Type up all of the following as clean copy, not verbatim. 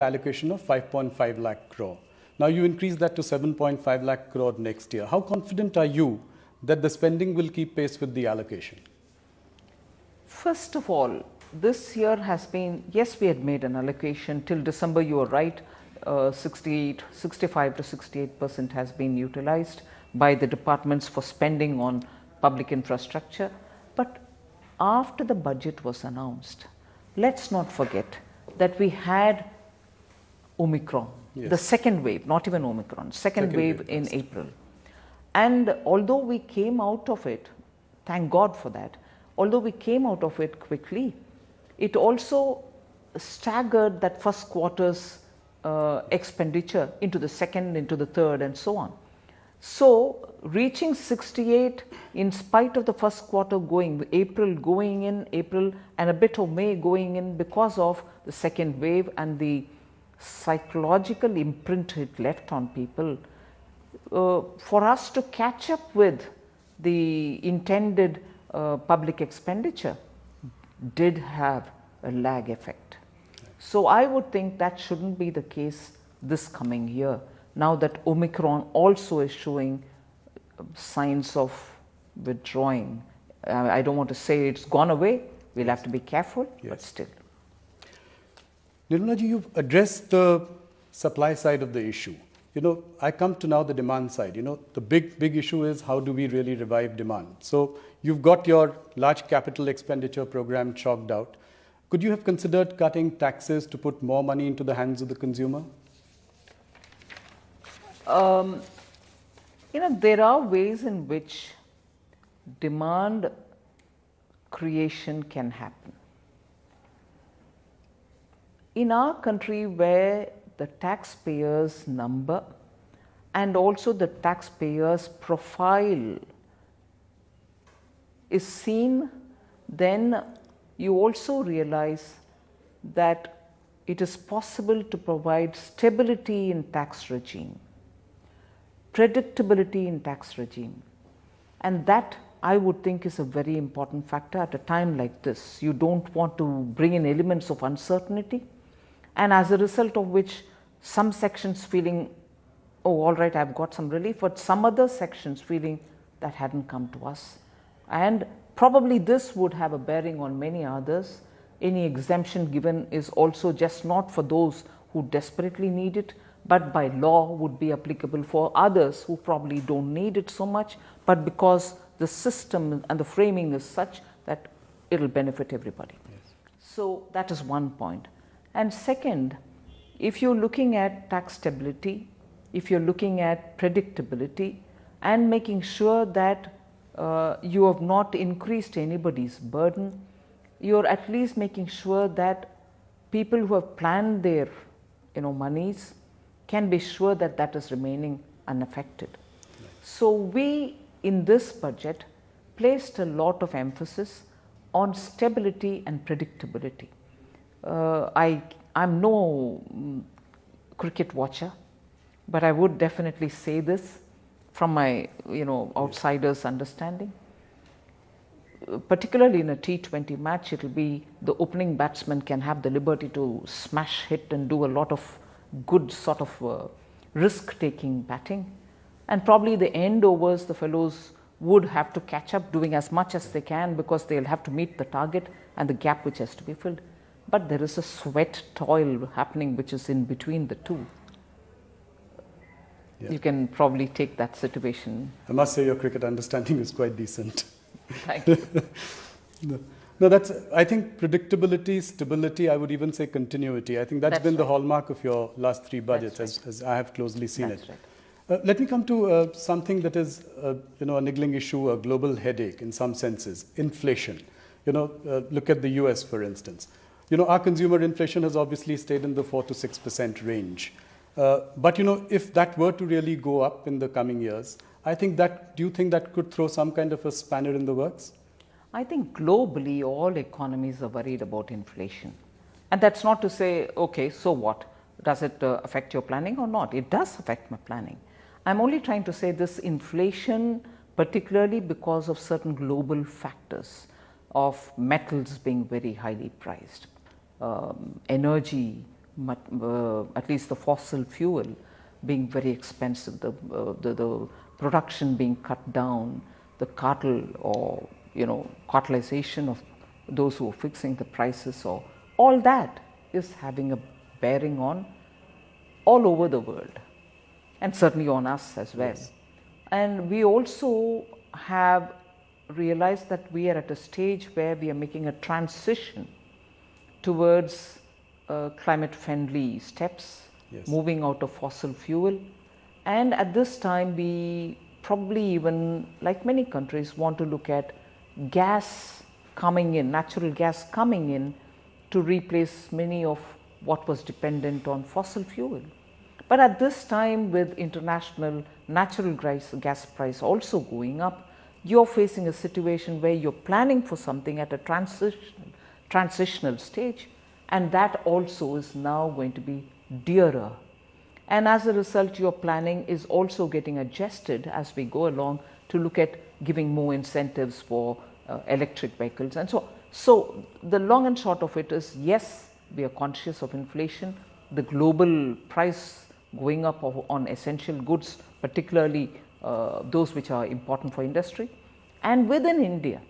allocation of 5.5 lakh crore. Now you increase that to 7.5 lakh crore next year. How confident are you that the spending will keep pace with the allocation? First of all, this year has been, yes, we had made an allocation till December, you are right, 65 to 68% has been utilized by the departments for spending on public infrastructure. But after the budget was announced, let's not forget that we had Omicron, the second wave, not even Omicron, second wave in April. And although we came out of it, thank God for that, although we came out of it quickly, it also staggered that first quarter's expenditure into the second, into the third, and so on. So reaching 68 in spite of the first quarter going, April going in, April and a bit of May going in because of the second wave and the psychological imprint it left on people, for us to catch up with the intended public expenditure did have a lag effect. So I would think that shouldn't be the case this coming year, now that Omicron also is showing signs of withdrawing. I don't want to say it's gone away, we'll have to be careful, but still. Nirmala ji, you've addressed the supply side of the issue. I come to now the demand side. The big issue is how do we really revive demand? So you've got your large capital expenditure program chalked out. Could you have considered cutting taxes to put more money into the hands of the consumer? There are ways in which demand creation can happen. In our country, where the taxpayers' number and also the taxpayers' profile is seen, then you also realize that it is possible to provide stability in tax regime, predictability in tax regime, and that I would think is a very important factor at a time like this. You don't want to bring in elements of uncertainty, and as a result of which some sections feeling, oh, all right, I've got some relief, but some other sections feeling that hadn't come to us. And probably this would have a bearing on many others. Any exemption given is also just not for those who desperately need it, but by law would be applicable for others who probably don't need it so much, but because the system and the framing is such that it'll benefit everybody. Yes. So that is one point. And second, if you're looking at tax stability, if you're looking at predictability and making sure that you have not increased anybody's burden, you're at least making sure that people who have planned their monies can be sure that that is remaining unaffected. Right. So we in this budget placed a lot of emphasis on stability and predictability. I'm no cricket watcher, but I would definitely say this from my outsider's understanding. Particularly in a T20 match, it will be the opening batsman can have the liberty to smash hit and do a lot of good sort of risk-taking batting, and probably the end overs the fellows would have to catch up doing as much as they can because they'll have to meet the target and the gap which has to be filled. But there is a sweat toil happening which is in between the two. Yeah. You can probably take that situation. I must say your cricket understanding is quite decent. Thank you. No, I think predictability, stability, I would even say continuity. I think that's been the hallmark of your last three budgets, as I have closely seen it. Right. Let me come to something that is a niggling issue, a global headache in some senses, inflation. Look at the US, for instance. Our consumer inflation has obviously stayed in the 4 to 6% range. But if that were to really go up in the coming years, do you think that could throw some kind of a spanner in the works? I think globally all economies are worried about inflation. And that's not to say, okay, so what? Does it affect your planning or not? It does affect my planning. I'm only trying to say this inflation, particularly because of certain global factors of metals being very highly priced, energy at least the fossil fuel being very expensive, the production being cut down, the cartel or cartelization of those who are fixing the prices, or all that is having a bearing on all over the world, and certainly on us as well. Yes. And we also have realized that we are at a stage where we are making a transition towards climate friendly steps, Yes. moving out of fossil fuel. And at this time, we probably, even like many countries, want to look at gas coming in, natural gas coming in to replace many of what was dependent on fossil fuel. But at this time, with international natural gas price also going up, you're facing a situation where you're planning for something at a transitional stage, and that also is now going to be dearer. And as a result, your planning is also getting adjusted as we go along to look at giving more incentives for electric vehicles and so on. So the long and short of it is, yes, we are conscious of inflation, the global price going up on essential goods, particularly those which are important for industry. And within India,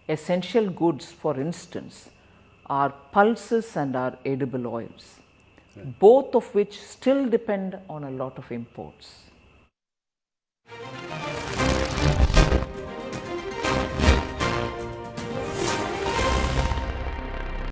essential goods, for instance, are pulses and are edible oils, both of which still depend on a lot of imports.